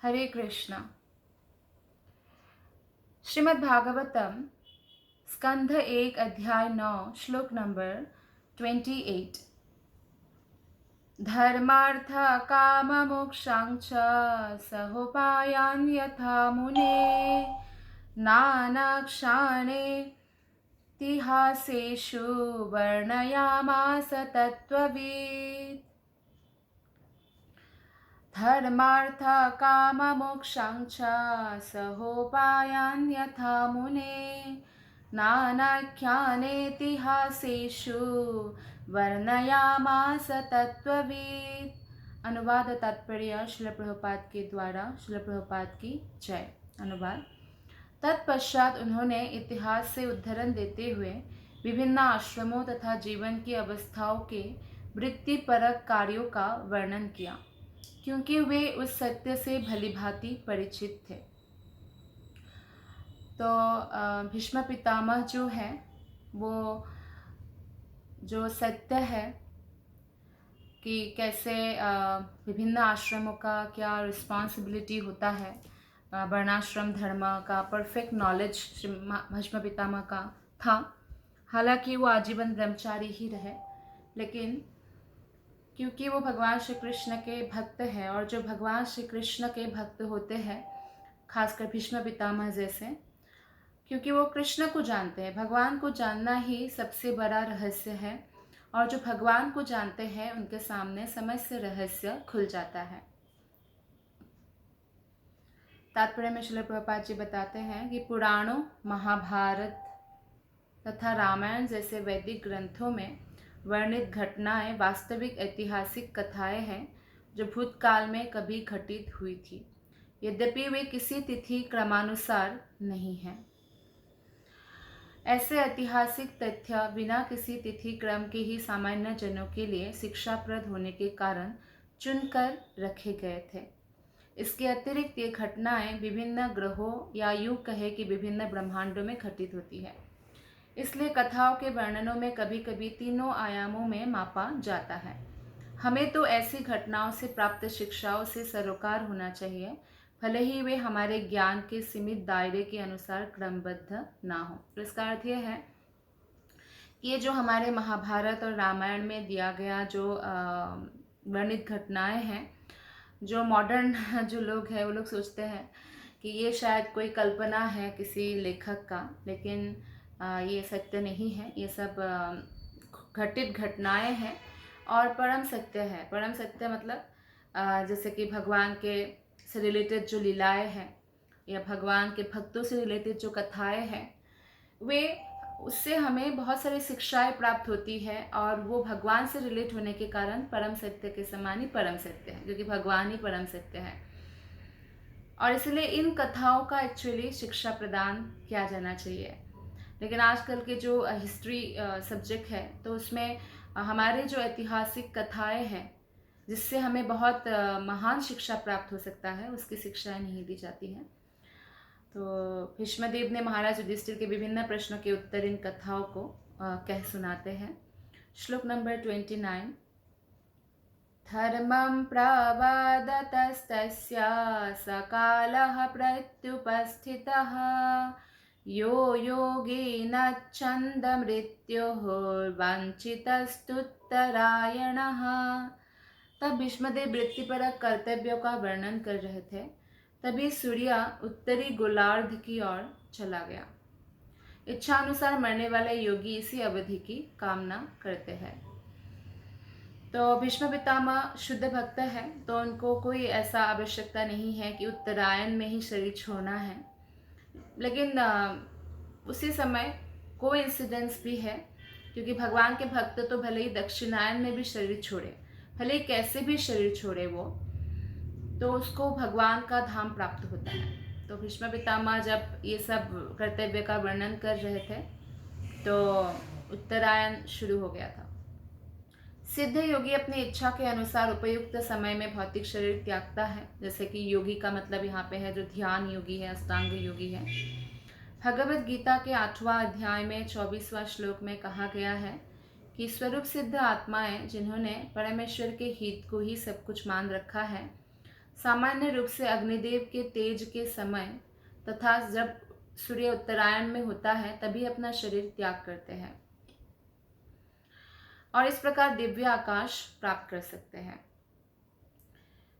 हरे कृष्णा। श्रीमद् भागवतम स्कंध 1 अध्याय 9 श्लोक नंबर 28। धर्मार्थ काम मोक्षांच सहोपायान यथा मुने नानाक्षाणे तिहासेषु वर्णयामास तत्त्ववित्। धर्मार्थ काम मोक्षांच सहोपायान यथा मुने नानाख्यानेतिहासेषु वर्णयामास तत्त्ववित्। अनुवाद तात्पर्य श्रील प्रभुपाद के द्वारा। श्रील प्रभुपाद की जय। अनुवाद। तत्पश्चात उन्होंने इतिहास से उद्धरण देते हुए विभिन्न आश्रमों तथा जीवन की अवस्थाओं के वृत्तिपरक कार्यों का वर्णन किया, क्योंकि वे उस सत्य से भलीभांति परिचित थे। तो भीष्म पितामह जो है वो जो सत्य है कि कैसे विभिन्न आश्रमों का क्या रिस्पॉन्सिबिलिटी होता है, वर्णाश्रम धर्म का परफेक्ट नॉलेज भीष्म पितामह का था। हालांकि वो आजीवन ब्रह्मचारी ही रहे, लेकिन क्योंकि वो भगवान श्री कृष्ण के भक्त हैं, और जो भगवान श्री कृष्ण के भक्त होते हैं, खासकर भीष्म पितामह जैसे, क्योंकि वो कृष्ण को जानते हैं, भगवान को जानना ही सबसे बड़ा रहस्य है, और जो भगवान को जानते हैं उनके सामने समस्त रहस्य खुल जाता है। तात्पर्य में श्रील प्रभुपाद जी बताते हैं कि पुराणों, महाभारत तथा रामायण जैसे वैदिक ग्रंथों में वर्णित घटनाएं वास्तविक ऐतिहासिक कथाएं हैं जो भूतकाल में कभी घटित हुई थी, यद्यपि वे किसी तिथि क्रमानुसार नहीं हैं। ऐसे ऐतिहासिक तथ्य बिना किसी तिथि क्रम के ही सामान्य जनों के लिए शिक्षाप्रद होने के कारण चुनकर रखे गए थे। इसके अतिरिक्त ये घटनाएं विभिन्न ग्रहों या यूं कहे कि विभिन्न ब्रह्मांडों में घटित होती है, इसलिए कथाओं के वर्णनों में कभी कभी तीनों आयामों में मापा जाता है। हमें तो ऐसी घटनाओं से प्राप्त शिक्षाओं से सरोकार होना चाहिए, भले ही वे हमारे ज्ञान के सीमित दायरे के अनुसार क्रमबद्ध ना हो। तो इसका अर्थ यह है कि ये जो हमारे महाभारत और रामायण में दिया गया जो वर्णित घटनाएं हैं, जो मॉडर्न जो लोग हैं वो लोग सोचते हैं कि ये शायद कोई कल्पना है किसी लेखक का, लेकिन ये सत्य नहीं है। ये सब घटित घटनाएं हैं और परम सत्य है। परम सत्य मतलब जैसे कि भगवान के से रिलेटेड जो लीलाएं हैं या भगवान के भक्तों से रिलेटेड जो कथाएं हैं, वे उससे हमें बहुत सारी शिक्षाएं प्राप्त होती है, और वो भगवान से रिलेट होने के कारण परम सत्य के समान ही परम सत्य है, क्योंकि भगवान ही परम सत्य है। और इसलिए इन कथाओं का एक्चुअली शिक्षा प्रदान किया जाना चाहिए। लेकिन आजकल के जो हिस्ट्री सब्जेक्ट है, तो उसमें हमारे जो ऐतिहासिक कथाएं हैं जिससे हमें बहुत महान शिक्षा प्राप्त हो सकता है, उसकी शिक्षाएं नहीं दी जाती हैं। तो भीष्मदेव ने महाराज युधिष्ठिर के विभिन्न प्रश्नों के उत्तर इन कथाओं को कह सुनाते हैं। श्लोक नंबर 29। धर्मं प्रवदतस्तस्य सकालः प्रत्युपस्थितः यो योगेन छन्दमृत्योः वाञ्छितस्तुत्तरायणः। तब भीष्मदेव वृत्तिपरक कर्तव्यों का वर्णन कर रहे थे। तभी सूर्य उत्तरी गोलार्ध की ओर चला गया। इच्छानुसार मरने वाले योगी इसी अवधि की कामना करते हैं। तो भीष्म पितामह शुद्ध भक्त है, तो उनको कोई ऐसा आवश्यकता नहीं है कि उत्तरायण में ही शरीर छोड़ना है। लेकिन उसी समय कोई इंसिडेंस भी है, क्योंकि भगवान के भक्त तो भले ही दक्षिणायन में भी शरीर छोड़े, भले ही कैसे भी शरीर छोड़े वो, तो उसको भगवान का धाम प्राप्त होता है। तो भीष्म पितामह जब ये सब कर्तव्य का वर्णन कर रहे थे तो उत्तरायण शुरू हो गया था। सिद्ध योगी अपनी इच्छा के अनुसार उपयुक्त समय में भौतिक शरीर त्यागता है। जैसे कि योगी का मतलब यहाँ पे है जो ध्यान योगी है, अष्टांग योगी है। भगवद गीता के 8वां अध्याय में 24वां श्लोक में कहा गया है कि स्वरूप सिद्ध आत्माएं जिन्होंने परमेश्वर के हित को ही सब कुछ मान रखा है, सामान्य रूप से अग्निदेव के तेज के समय तथा जब सूर्य उत्तरायण में होता है तभी अपना शरीर त्याग करते हैं और इस प्रकार दिव्य आकाश प्राप्त कर सकते हैं।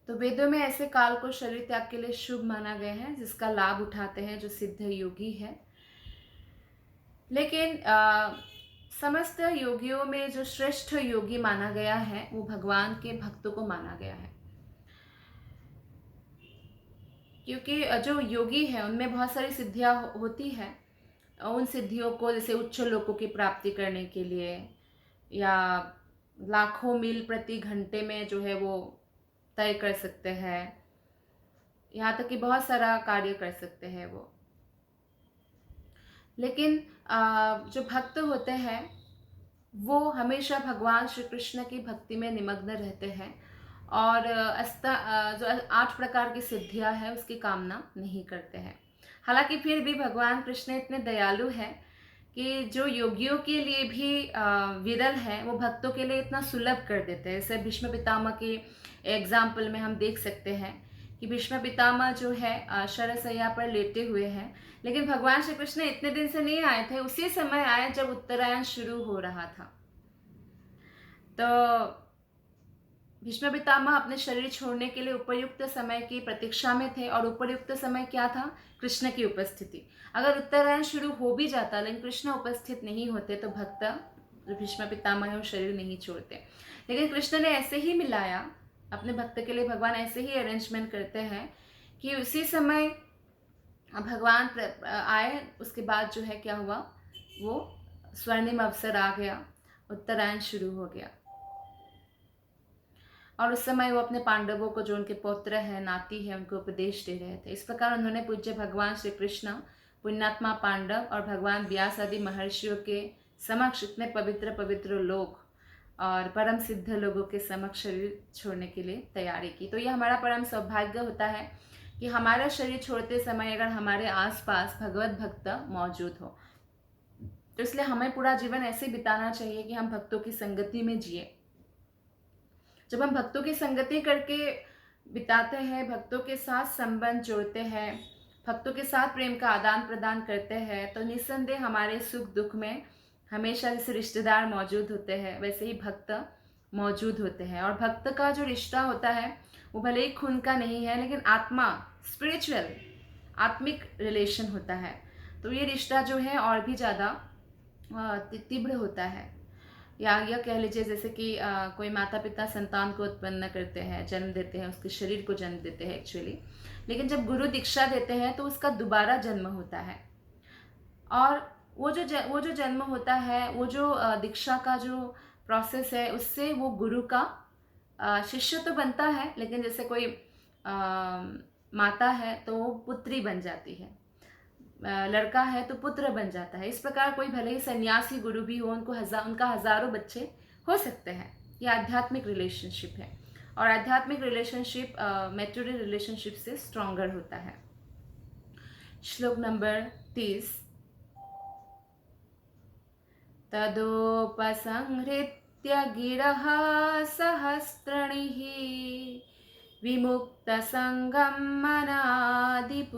तो वेदों में ऐसे काल को शरीर त्याग के लिए शुभ माना गया है, जिसका लाभ उठाते हैं जो सिद्ध योगी है। लेकिन समस्त योगियों में जो श्रेष्ठ योगी माना गया है वो भगवान के भक्तों को माना गया है, क्योंकि जो योगी है उनमें बहुत सारी सिद्धियां होती है। उन सिद्धियों को जैसे उच्च लोकों की प्राप्ति करने के लिए या लाखों मील प्रति घंटे में जो है वो तय कर सकते हैं, यहाँ तक कि बहुत सारा कार्य कर सकते हैं वो। लेकिन जो भक्त होते हैं वो हमेशा भगवान श्री कृष्ण की भक्ति में निमग्न रहते हैं और जो 8 प्रकार की सिद्धियां है उसकी कामना नहीं करते हैं। हालांकि फिर भी भगवान कृष्ण इतने दयालु हैं कि जो योगियों के लिए भी विरल है वो भक्तों के लिए इतना सुलभ कर देते हैं। जैसे भीष्म पितामह के एग्जाम्पल में हम देख सकते हैं कि भीष्म पितामह जो है शरशैया पर लेटे हुए हैं, लेकिन भगवान श्री कृष्ण इतने दिन से नहीं आए थे, उसी समय आए जब उत्तरायण शुरू हो रहा था। तो भीष्म पितामह अपने शरीर छोड़ने के लिए उपयुक्त समय की प्रतीक्षा में थे और उपयुक्त समय क्या था? कृष्ण की उपस्थिति। अगर उत्तरायण शुरू हो भी जाता लेकिन कृष्ण उपस्थित नहीं होते तो भक्त जो भीष्म पितामह है वो शरीर नहीं छोड़ते। लेकिन कृष्ण ने ऐसे ही मिलाया, अपने भक्त के लिए भगवान ऐसे ही अरेंजमेंट करते हैं कि उसी समय भगवान आए, उसके बाद जो है क्या हुआ, वो स्वर्णिम अवसर आ गया, उत्तरायण शुरू हो गया और उस समय वो अपने पांडवों को, जो उनके पौत्र है, नाती है, उनको उपदेश दे रहे थे। इस प्रकार उन्होंने पूज्य भगवान श्री कृष्ण, पुण्यात्मा पांडव और भगवान व्यास आदि महर्षियों के समक्ष इतने पवित्र पवित्र लोग और परम सिद्ध लोगों के समक्ष शरीर छोड़ने के लिए तैयारी की। तो ये हमारा परम सौभाग्य होता है कि हमारा शरीर छोड़ते समय अगर हमारे आसपास भगवत भक्त मौजूद हो, तो इसलिए हमें पूरा जीवन ऐसे बिताना चाहिए कि हम भक्तों की संगति में जिए। जब हम भक्तों की संगति करके बिताते हैं, भक्तों के साथ संबंध जोड़ते हैं, भक्तों के साथ प्रेम का आदान प्रदान करते हैं, तो निस्संदेह हमारे सुख दुख में हमेशा जैसे रिश्तेदार मौजूद होते हैं वैसे ही भक्त मौजूद होते हैं। और भक्त का जो रिश्ता होता है वो भले ही खून का नहीं है, लेकिन आत्मा, स्पिरिचुअल, आत्मिक रिलेशन होता है। तो ये रिश्ता जो है और भी ज़्यादा तीव्र होता है। या यह कह लीजिए जैसे कि कोई माता पिता संतान को उत्पन्न करते हैं, जन्म देते हैं, उसके शरीर को जन्म देते हैं एक्चुअली, लेकिन जब गुरु दीक्षा देते हैं तो उसका दोबारा जन्म होता है। और वो जो जन्म होता है, वो जो दीक्षा का जो प्रोसेस है, उससे वो गुरु का शिष्य तो बनता है, लेकिन जैसे कोई माता है तो वो पुत्री बन जाती है, लड़का है तो पुत्र बन जाता है। इस प्रकार कोई भले ही सन्यासी गुरु भी हो, उनका हजारों बच्चे हो सकते हैं। ये आध्यात्मिक रिलेशनशिप है और आध्यात्मिक रिलेशनशिप मैच्योरिटी रिलेशनशिप से स्ट्रॉन्गर होता है। श्लोक नंबर 30। तदोपसंहृत्य गिरः सहस्रणिः विमुक्तसंगं मनादिपुरुषे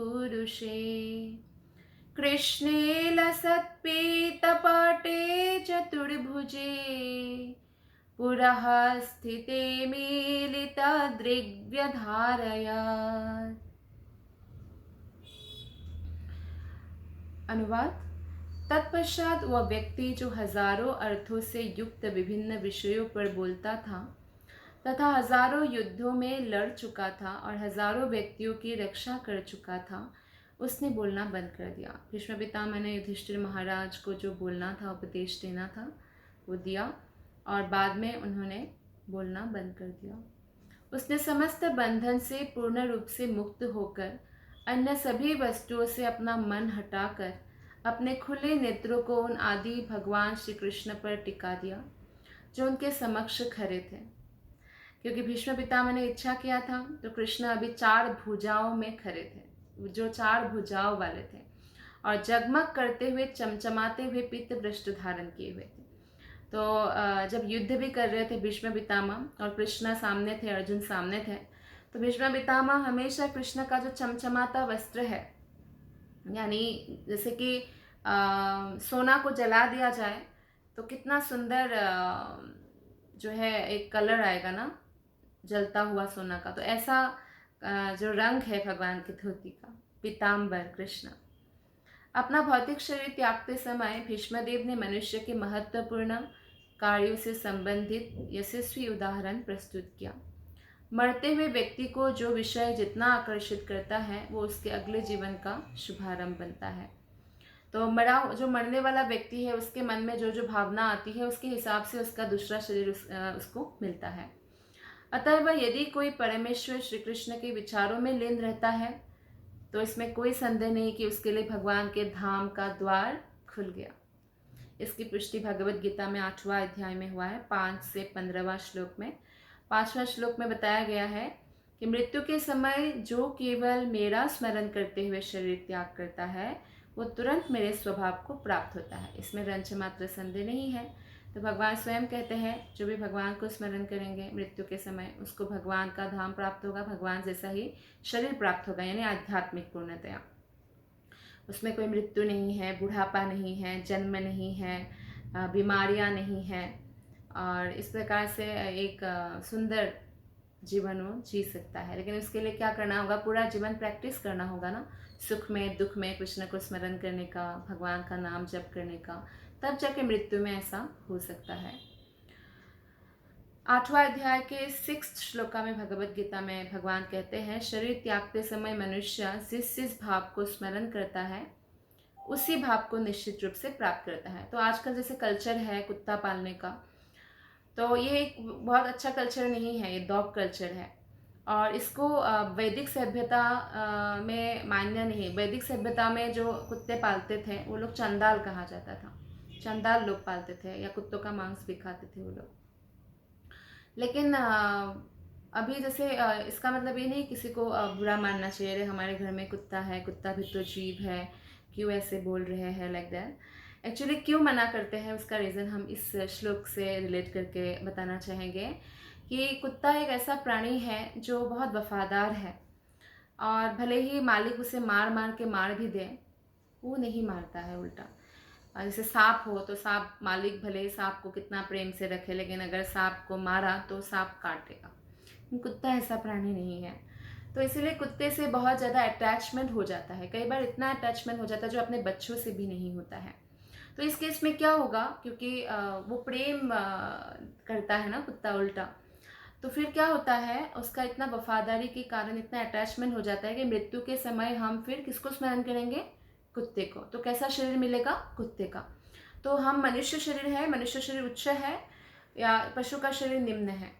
कृष्णे लसत्पीतपटे चतुर्भुजे पुरः स्थिते मीलितदृग्व्यधारयत्। अनुवाद। तत्पश्चात वह व्यक्ति जो हजारों अर्थों से युक्त विभिन्न विषयों पर बोलता था तथा हजारों युद्धों में लड़ चुका था और हजारों व्यक्तियों की रक्षा कर चुका था, उसने बोलना बंद कर दिया। भीष्म पितामह ने युधिष्ठिर महाराज को जो बोलना था, उपदेश देना था, वो दिया और बाद में उन्होंने बोलना बंद कर दिया। उसने समस्त बंधन से पूर्ण रूप से मुक्त होकर अन्य सभी वस्तुओं से अपना मन हटाकर अपने खुले नेत्रों को उन आदि भगवान श्री कृष्ण पर टिका दिया जो उनके समक्ष खड़े थे। क्योंकि भीष्म पितामह ने इच्छा किया था तो कृष्ण अभी 4 भुजाओं में खड़े थे, जो 4 भुजाओं वाले थे और जगमग करते हुए, चमचमाते हुए पीत वस्त्र धारण किए हुए थे। तो जब युद्ध भी कर रहे थे भीष्म पितामह और कृष्ण सामने थे, अर्जुन सामने थे, तो भीष्म पितामह हमेशा कृष्ण का जो चमचमाता वस्त्र है, यानी जैसे कि सोना को जला दिया जाए तो कितना सुंदर जो है एक कलर आएगा ना जलता हुआ सोना का, तो ऐसा जो रंग है भगवान की धोती का, पीताम्बर कृष्ण। अपना भौतिक शरीर त्यागते समय भीष्मदेव ने मनुष्य के महत्वपूर्ण कार्यों से संबंधित यशस्वी उदाहरण प्रस्तुत किया। मरते हुए व्यक्ति को जो विषय जितना आकर्षित करता है वो उसके अगले जीवन का शुभारंभ बनता है। तो जो मरने वाला व्यक्ति है उसके मन में जो जो भावना आती है उसके हिसाब से उसका दूसरा शरीर उसको मिलता है। अतः वह यदि कोई परमेश्वर श्री कृष्ण के विचारों में लीन रहता है तो इसमें कोई संदेह नहीं कि उसके लिए भगवान के धाम का द्वार खुल गया। इसकी पुष्टि भगवत गीता में 8वां अध्याय में हुआ है, 5 से 15वां श्लोक में। 5वां श्लोक में बताया गया है कि मृत्यु के समय जो केवल मेरा स्मरण करते हुए शरीर त्याग करता है वो तुरंत मेरे स्वभाव को प्राप्त होता है। इसमें रंच मात्र संदेह नहीं है। तो भगवान स्वयं कहते हैं जो भी भगवान को स्मरण करेंगे मृत्यु के समय उसको भगवान का धाम प्राप्त होगा, भगवान जैसा ही शरीर प्राप्त होगा, यानी आध्यात्मिक पूर्णतया। उसमें कोई मृत्यु नहीं है, बुढ़ापा नहीं है, जन्म नहीं है, बीमारियां नहीं हैं, और इस प्रकार से एक सुंदर जीवन वो जी सकता है। लेकिन उसके लिए क्या करना होगा? पूरा जीवन प्रैक्टिस करना होगा ना, सुख में दुख में कृष्ण को स्मरण करने का, भगवान का नाम जप करने का, तब जाके मृत्यु में ऐसा हो सकता है। 8वां अध्याय के 6 श्लोका में भगवत गीता में भगवान कहते हैं शरीर त्यागते समय मनुष्य जिस भाव को स्मरण करता है उसी भाव को निश्चित रूप से प्राप्त करता है। तो आजकल जैसे कल्चर है कुत्ता पालने का, तो ये एक बहुत अच्छा कल्चर नहीं है, ये डॉग कल्चर है, और इसको वैदिक सभ्यता में मान्य नहीं। वैदिक सभ्यता में जो कुत्ते पालते थे वो लोग चंडाल कहा जाता था, चंडाल लोग पालते थे या कुत्तों का मांस भी खाते थे वो लोग। लेकिन अभी जैसे इसका मतलब ये नहीं किसी को बुरा मानना चाहिए, अरे हमारे घर में कुत्ता है, कुत्ता भी तो जीव है, क्यों ऐसे बोल रहे हैं, लाइक दैट। एक्चुअली क्यों मना करते हैं उसका रीज़न हम इस श्लोक से रिलेट करके बताना चाहेंगे कि कुत्ता एक ऐसा प्राणी है जो बहुत वफादार है, और भले ही मालिक उसे मार भी दे, वो नहीं मारता है, उल्टा। जैसे सांप हो तो सांप, मालिक भले सांप को कितना प्रेम से रखे, लेकिन अगर सांप को मारा तो सांप काटेगा। कुत्ता ऐसा प्राणी नहीं है। तो इसीलिए कुत्ते से बहुत ज़्यादा अटैचमेंट हो जाता है, कई बार इतना अटैचमेंट हो जाता है जो अपने बच्चों से भी नहीं होता है। तो इस केस में क्या होगा, क्योंकि वो प्रेम करता है ना कुत्ता उल्टा, तो फिर क्या होता है उसका इतना वफादारी के कारण इतना अटैचमेंट हो जाता है कि मृत्यु के समय हम फिर किसको स्मरण करेंगे? कुत्ते को। तो कैसा शरीर मिलेगा? कुत्ते का। तो हम मनुष्य शरीर है, मनुष्य शरीर उच्च है या पशु का शरीर निम्न है,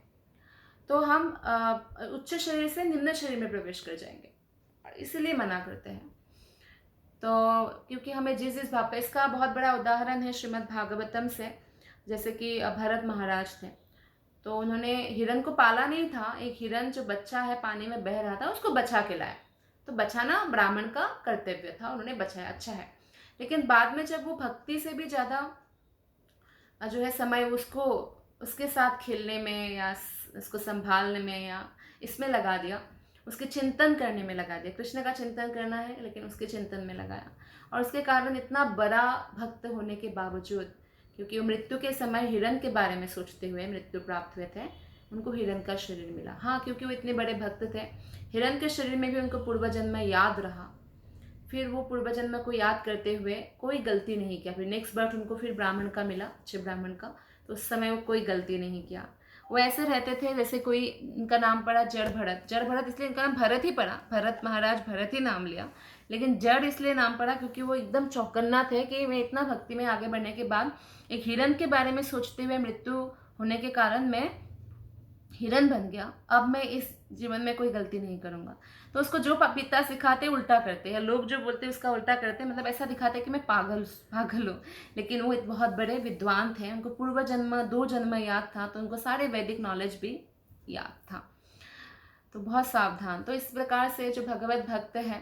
तो हम उच्च शरीर से निम्न शरीर में प्रवेश कर जाएंगे, इसलिए मना करते हैं। तो क्योंकि हमें जिस भाव पे, इसका बहुत बड़ा उदाहरण है श्रीमद् भागवतम से। जैसे कि भरत महाराज थे, तो उन्होंने हिरण को पाला नहीं था, एक हिरण जो बच्चा है पानी में बह रहा था उसको बचा के लाया, तो बचाना ब्राह्मण का कर्तव्य था, उन्होंने बचाया, अच्छा है। लेकिन बाद में जब वो भक्ति से भी ज़्यादा जो है समय उसको उसके साथ खेलने में या उसको संभालने में या इसमें लगा दिया, उसके चिंतन करने में लगा दिया, कृष्ण का चिंतन करना है लेकिन उसके चिंतन में लगाया, और उसके कारण इतना बड़ा भक्त होने के बावजूद, क्योंकि वो मृत्यु के समय हिरण के बारे में सोचते हुए मृत्यु प्राप्त हुए थे, उनको हिरण का शरीर मिला। हाँ, क्योंकि वो इतने बड़े भक्त थे, हिरण के शरीर में भी उनको पूर्वजन्म याद रहा, फिर वो पूर्वजन्म को याद करते हुए कोई गलती नहीं किया, फिर नेक्स्ट बर्थ उनको फिर ब्राह्मण का मिला, अच्छे ब्राह्मण का, तो उस समय वो कोई गलती नहीं किया। वो ऐसे रहते थे जैसे कोई, इनका नाम पड़ा जड़ भरत, जड़ भरत इसलिए इनका नाम भरत ही पड़ा, भरत महाराज भरत ही नाम लिया, लेकिन जड़ इसलिए नाम पड़ा क्योंकि वो एकदम चौकन्ना थे कि मैं इतना भक्ति में आगे बढ़ने के बाद एक हिरण के बारे में सोचते हुए मृत्यु होने के कारण मैं हिरण बन गया, अब मैं इस जीवन में कोई गलती नहीं करूंगा। तो उसको जो पिता सिखाते उल्टा करते हैं, लोग जो बोलते हैं उसका उल्टा करते हैं, मतलब ऐसा दिखाते हैं कि मैं पागल हूँ। लेकिन वो बहुत बड़े विद्वान थे, उनको पूर्व जन्म 2 जन्म याद था, तो उनको सारे वैदिक नॉलेज भी याद था, तो बहुत सावधान। तो इस प्रकार से जो भगवत भक्त है,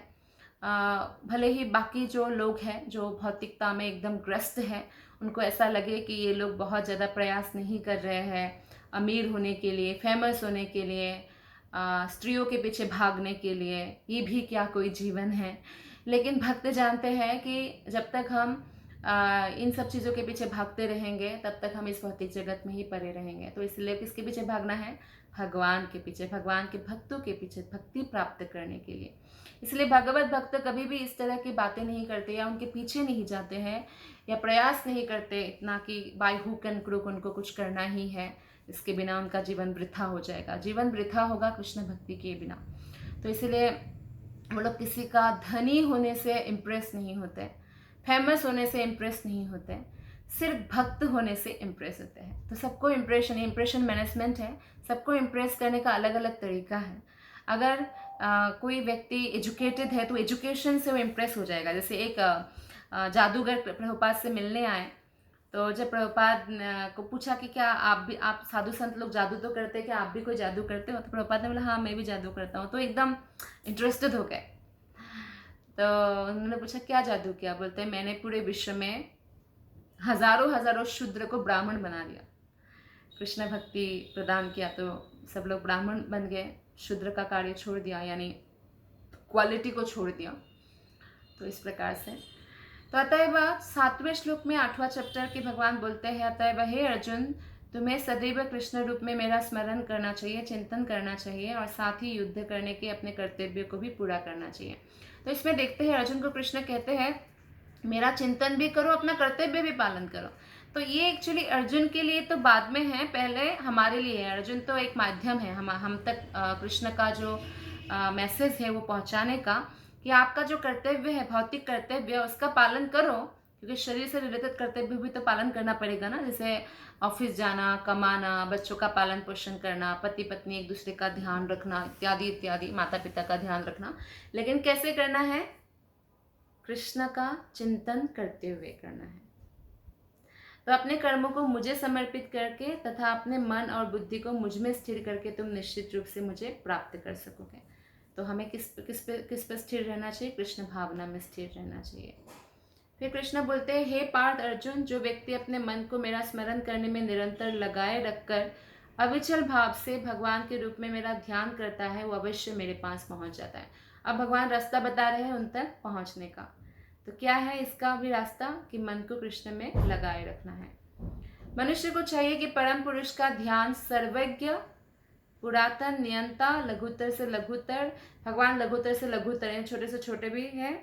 भले ही बाकी जो लोग हैं जो भौतिकता में एकदम ग्रस्त हैं, उनको ऐसा लगे कि ये लोग बहुत ज़्यादा प्रयास नहीं कर रहे हैं अमीर होने के लिए, फेमस होने के लिए, स्त्रियों के पीछे भागने के लिए, ये भी क्या कोई जीवन है। लेकिन भक्त जानते हैं कि जब तक हम इन सब चीज़ों के पीछे भागते रहेंगे तब तक हम इस भौतिक जगत में ही पड़े रहेंगे। तो इसलिए किसके पीछे भागना है? भगवान के पीछे, भगवान के भक्तों के पीछे, भक्ति प्राप्त करने के लिए। इसलिए भगवत भक्त कभी भी इस तरह की बातें नहीं करते या उनके पीछे नहीं जाते हैं या प्रयास नहीं करते इतना कि बाय हुक एंड क्रूक उनको कुछ करना ही है, इसके बिना उनका जीवन वृथा हो जाएगा। जीवन वृथा होगा कृष्ण भक्ति के बिना। तो इसलिए वो लोग किसी का धनी होने से इम्प्रेस नहीं होते, फेमस होने से इम्प्रेस नहीं होते, सिर्फ भक्त होने से इम्प्रेस होते हैं। तो सबको इम्प्रेशन मैनेजमेंट है, सबको इम्प्रेस करने का अलग अलग तरीका है। अगर कोई व्यक्ति एजुकेटेड है तो एजुकेशन से वो इम्प्रेस हो जाएगा। जैसे एक जादूगर प्रभुपाद से मिलने आए, तो जब प्रभुपाद को पूछा कि क्या आप साधु संत लोग जादू तो करते हैं, क्या आप भी कोई जादू करते हो? तो प्रभुपाद ने बोला हाँ मैं भी जादू करता हूँ। तो एकदम इंटरेस्टेड हो गए। तो उन्होंने पूछा क्या जादू किया? बोलते हैं मैंने पूरे विश्व में हजारों शूद्र को ब्राह्मण बना दिया, कृष्ण भक्ति प्रदान किया, तो सब लोग ब्राह्मण बन गए, शूद्र का कार्य छोड़ दिया, यानी क्वालिटी को छोड़ दिया। तो इस प्रकार से तो अतएव 7वें श्लोक में 8वां चैप्टर के भगवान बोलते हैं, अतएव हे अर्जुन तुम्हें सदैव कृष्ण रूप में मेरा स्मरण करना चाहिए, चिंतन करना चाहिए और साथ ही युद्ध करने के अपने कर्तव्य को भी पूरा करना चाहिए। तो इसमें देखते हैं अर्जुन को कृष्ण कहते हैं मेरा चिंतन भी करो, अपना कर्तव्य भी पालन करो। तो ये एक्चुअली अर्जुन के लिए तो बाद में है, पहले हमारे लिए है। अर्जुन तो एक माध्यम है हम तक कृष्ण का जो मैसेज है वो पहुंचाने का, कि आपका जो कर्तव्य है, भौतिक कर्तव्य, उसका पालन करो, क्योंकि शरीर से रिलेटेड कर्तव्य भी तो पालन करना पड़ेगा ना। जैसे ऑफिस जाना, कमाना, बच्चों का पालन पोषण करना, पति पत्नी एक दूसरे का ध्यान रखना, इत्यादि इत्यादि, माता पिता का ध्यान रखना। लेकिन कैसे करना है? कृष्ण का चिंतन करते हुए करना है। तो अपने कर्मों को मुझे समर्पित करके तथा अपने मन और बुद्धि को मुझ में स्थिर करके तुम निश्चित रूप से मुझे प्राप्त कर सकोगे। तो हमें किस पे स्थिर रहना चाहिए? कृष्ण भावना में स्थिर रहना चाहिए। फिर कृष्ण बोलते हैं हे पार्थ अर्जुन, जो व्यक्ति अपने मन को मेरा स्मरण करने में निरंतर लगाए रखकर अविचल भाव से भगवान के रूप में मेरा ध्यान करता है, वो अवश्य मेरे पास पहुंच जाता है। अब भगवान रास्ता बता रहे हैं उन तक पहुंचने का। तो क्या है इसका भी रास्ता? कि मन को कृष्ण में लगाए रखना है। मनुष्य को चाहिए कि परम पुरुष का ध्यान सर्वज्ञ, पुरातन, नियंता, लघुतर से लघुतर, भगवान लघुतर से लघुतर हैं, छोटे से छोटे भी हैं,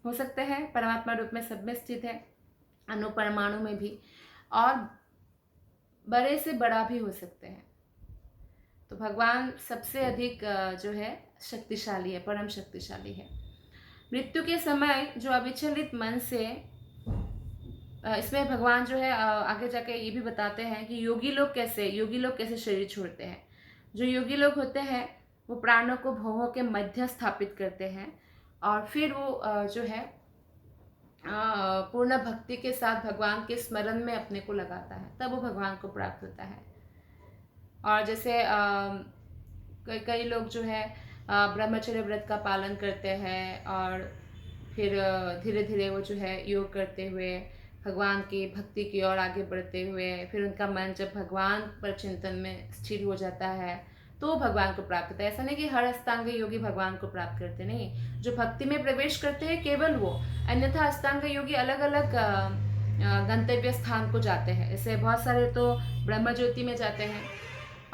हो सकते हैं, परमात्मा रूप में सब में स्थित है, अणु परमाणु में भी, और बड़े से बड़ा भी हो सकते हैं। तो भगवान सबसे अधिक जो है शक्तिशाली है, परम शक्तिशाली है। मृत्यु के समय जो अविचलित मन से, इसमें भगवान जो है आगे जाके ये भी बताते हैं कि योगी लोग कैसे शरीर छोड़ते हैं। जो योगी लोग होते हैं वो प्राणों को भवों के मध्य स्थापित करते हैं और फिर वो जो है पूर्ण भक्ति के साथ भगवान के स्मरण में अपने को लगाता है, तब वो भगवान को प्राप्त होता है। और जैसे कई लोग जो है ब्रह्मचर्य व्रत का पालन करते हैं और फिर धीरे धीरे वो जो है योग करते हुए भगवान की भक्ति की ओर आगे बढ़ते हुए फिर उनका मन जब भगवान पर चिंतन में स्थिर हो जाता है तो भगवान को प्राप्त होता है। ऐसा नहीं कि हर अष्टांग योगी भगवान को प्राप्त करते, नहीं, जो भक्ति में प्रवेश करते हैं केवल वो। अन्यथा अष्टांग योगी अलग अलग गंतव्य स्थान को जाते हैं। जैसे बहुत सारे तो ब्रह्म ज्योति में जाते हैं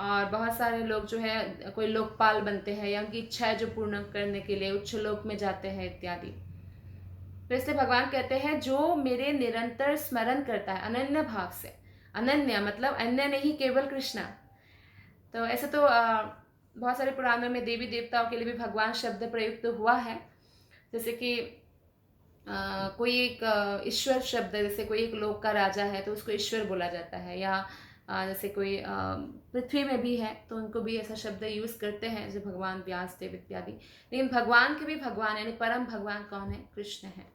और बहुत सारे लोग जो है कोई लोकपाल बनते हैं या उनकी इच्छाएं जो पूर्ण करने के लिए उच्च लोक में जाते हैं इत्यादि। तो इसलिए भगवान कहते हैं जो मेरे निरंतर स्मरण करता है अनन्य भाव से, अनन्य मतलब अन्य नहीं, केवल कृष्ण। तो ऐसे तो बहुत सारे पुराणों में देवी देवताओं के लिए भी भगवान शब्द प्रयुक्त हुआ है। जैसे कि कोई एक ईश्वर शब्द, जैसे कोई एक लोक का राजा है तो उसको ईश्वर बोला जाता है, या जैसे कोई पृथ्वी में भी है तो उनको भी ऐसा शब्द यूज़ करते हैं जैसे भगवान व्यास देव इत्यादि। लेकिन भगवान के भी भगवान यानी परम भगवान कौन है? कृष्ण है।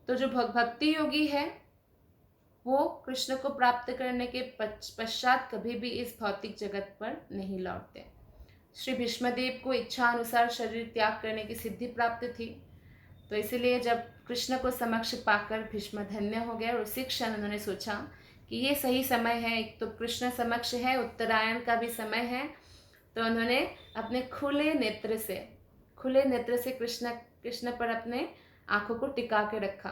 तो जो भक्ति योगी है वो कृष्ण को प्राप्त करने के पश्चात कभी भी इस भौतिक जगत पर नहीं लौटते। श्री भीष्मदेव को इच्छा अनुसार शरीर त्याग करने की सिद्धि प्राप्त थी, तो इसीलिए जब कृष्ण को समक्ष पाकर भीष्म धन्य हो गए और उसी क्षण उन्होंने सोचा कि ये सही समय है, एक तो कृष्ण समक्ष है, उत्तरायण का भी समय है, तो उन्होंने अपने खुले नेत्र से कृष्ण पर अपने आंखों को टिका के रखा,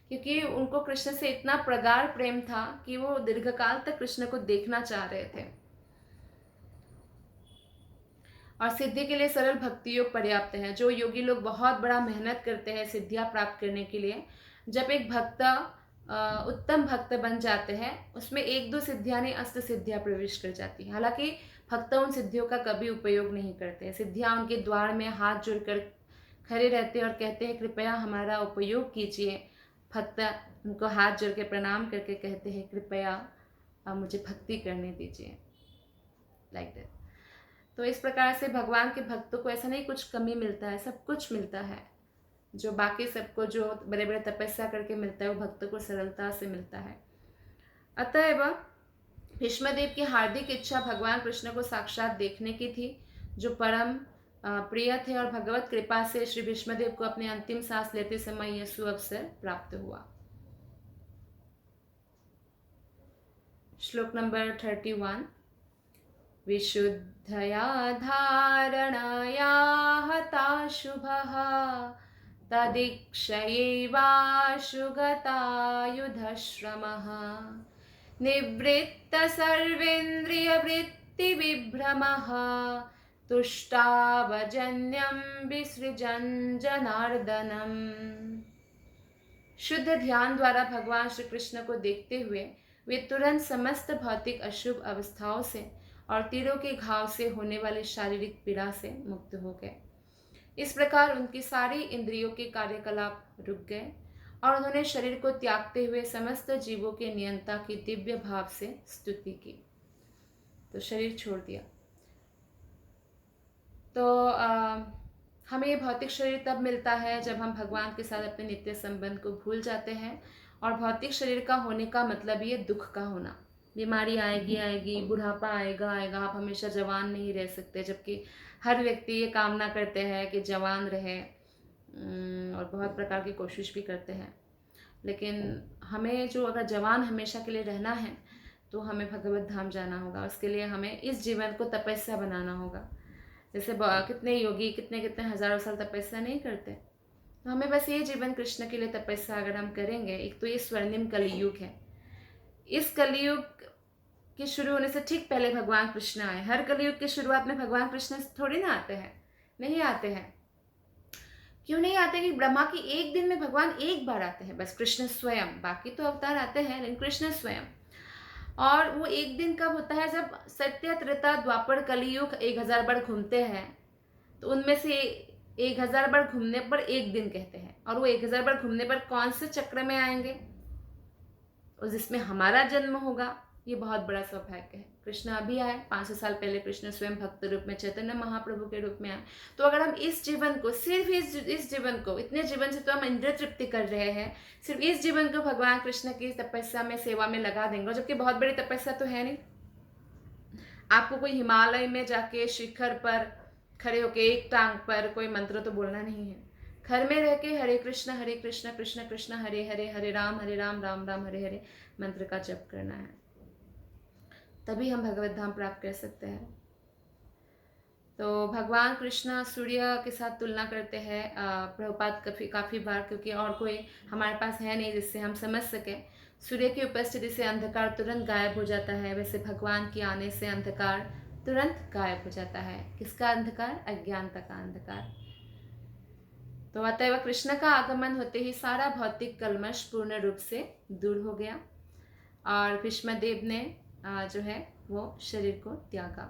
क्योंकि उनको कृष्ण से इतना प्रगाढ़ प्रेम था कि वो दीर्घकाल तक कृष्ण को देखना चाह रहे थे। और सिद्धि के लिए सरल भक्ति योग पर्याप्त है। जो योगी लोग बहुत बड़ा मेहनत करते हैं सिद्धियां प्राप्त करने के लिए, जब एक भक्त उत्तम भक्त बन जाते हैं, उसमें एक दो सिद्धियां नहीं, अष्ट सिद्धियां प्रवेश कर जाती है। हालांकि भक्त उन सिद्धियों का कभी उपयोग नहीं करते। सिद्धियां उनके द्वार में हाथ जोड़कर खड़े रहते हैं और कहते हैं कृपया हमारा उपयोग कीजिए। भक्त उनको हाथ जोड़ के प्रणाम करके कहते हैं कृपया मुझे भक्ति करने दीजिए, लाइक दैट। तो इस प्रकार से भगवान के भक्तों को ऐसा नहीं कुछ कमी मिलता है, सब कुछ मिलता है। जो बाकी सबको जो बड़े बड़े तपस्या करके मिलता है, वो भक्तों को सरलता से मिलता है। अतएव भीष्मदेव की हार्दिक इच्छा भगवान कृष्ण को साक्षात देखने की थी, जो परम प्रिय थे, और भगवत कृपा से श्री भीष्मदेव को अपने अंतिम सांस लेते समय यह सुअवसर प्राप्त हुआ। श्लोक नंबर 31। विशुद्धया धारणया हता शुभः तदीक्षयैवाशु गतायुधश्रमः निवृत्त सर्वेन्द्रियवृत्तिविभ्रमः तुष्टावजन्यं विसृजन् जनार्दनम्। शुद्ध ध्यान द्वारा भगवान श्री कृष्ण को देखते हुए वे तुरंत समस्त भौतिक अशुभ अवस्थाओं से और तीरों के घाव से होने वाले शारीरिक पीड़ा से मुक्त हो गए। इस प्रकार उनकी सारी इंद्रियों के कार्यकलाप रुक गए और उन्होंने शरीर को त्यागते हुए समस्त जीवों के नियंता की दिव्य भाव से स्तुति की। तो शरीर छोड़ दिया। तो हमें ये भौतिक शरीर तब मिलता है जब हम भगवान के साथ अपने नित्य संबंध को भूल जाते हैं। और भौतिक शरीर का होने का मतलब ये दुख का होना। बीमारी आएगी, बुढ़ापा आएगा, आप हमेशा जवान नहीं रह सकते, जबकि हर व्यक्ति ये कामना करते हैं कि जवान रहे और बहुत प्रकार की कोशिश भी करते हैं। लेकिन हमें जो अगर जवान हमेशा के लिए रहना है तो हमें भगवत धाम जाना होगा। उसके लिए हमें इस जीवन को तपस्या बनाना होगा। जैसे कितने योगी कितने हजारों साल तपस्या नहीं करते, तो हमें बस ये जीवन कृष्ण के लिए तपस्या अगर हम करेंगे। एक तो ये स्वर्णिम कलियुग है। इस कलियुग के शुरू होने से ठीक पहले भगवान कृष्ण आए। हर कलियुग की शुरुआत में भगवान कृष्ण थोड़ी ना आते हैं, नहीं आते हैं। क्यों नहीं आते? कि ब्रह्मा की एक दिन में भगवान एक बार आते हैं, बस कृष्ण स्वयं। बाकी तो अवतार आते हैं, लेकिन कृष्ण स्वयं। और वो एक दिन कब होता है? जब सत्य, त्रेता, द्वापर, कलियुग 1000 बार घूमते हैं, तो उनमें से 1000 बार घूमने पर एक दिन कहते हैं। और वो 1000 बार घूमने पर कौन से चक्र में आएंगे? और जिसमें हमारा जन्म होगा। ये बहुत बड़ा सौभाग्य है। कृष्ण अभी आए, 500 साल पहले कृष्ण स्वयं भक्त रूप में चैतन्य महाप्रभु के रूप में आए। तो अगर हम इस जीवन को, सिर्फ इस जीवन को, इतने जीवन से तो हम इंद्रिय तृप्ति कर रहे हैं, सिर्फ इस जीवन को भगवान कृष्ण की तपस्या में, सेवा में लगा देंगे, जबकि बहुत बड़ी तपस्या तो है नहीं। आपको कोई हिमालय में जाके शिखर पर खड़े होके एक टांग पर कोई मंत्र तो बोलना नहीं है। घर में रह के हरे कृष्ण कृष्ण कृष्ण हरे हरे, हरे राम राम राम हरे हरे मंत्र का जप करना है। तभी हम भगवत धाम प्राप्त कर सकते हैं। तो भगवान कृष्ण सूर्य के साथ तुलना करते हैं प्रभुपाद काफ़ी बार, क्योंकि और कोई हमारे पास है नहीं जिससे हम समझ सकें। सूर्य की उपस्थिति से अंधकार तुरंत गायब हो जाता है, वैसे भगवान के आने से अंधकार तुरंत गायब हो जाता है। किसका अंधकार? अज्ञानता का अंधकार। तो अतएव कृष्ण का आगमन होते ही सारा भौतिक कल्मश पूर्ण रूप से दूर हो गया और भीष्मदेव ने जो है वो शरीर को त्यागा।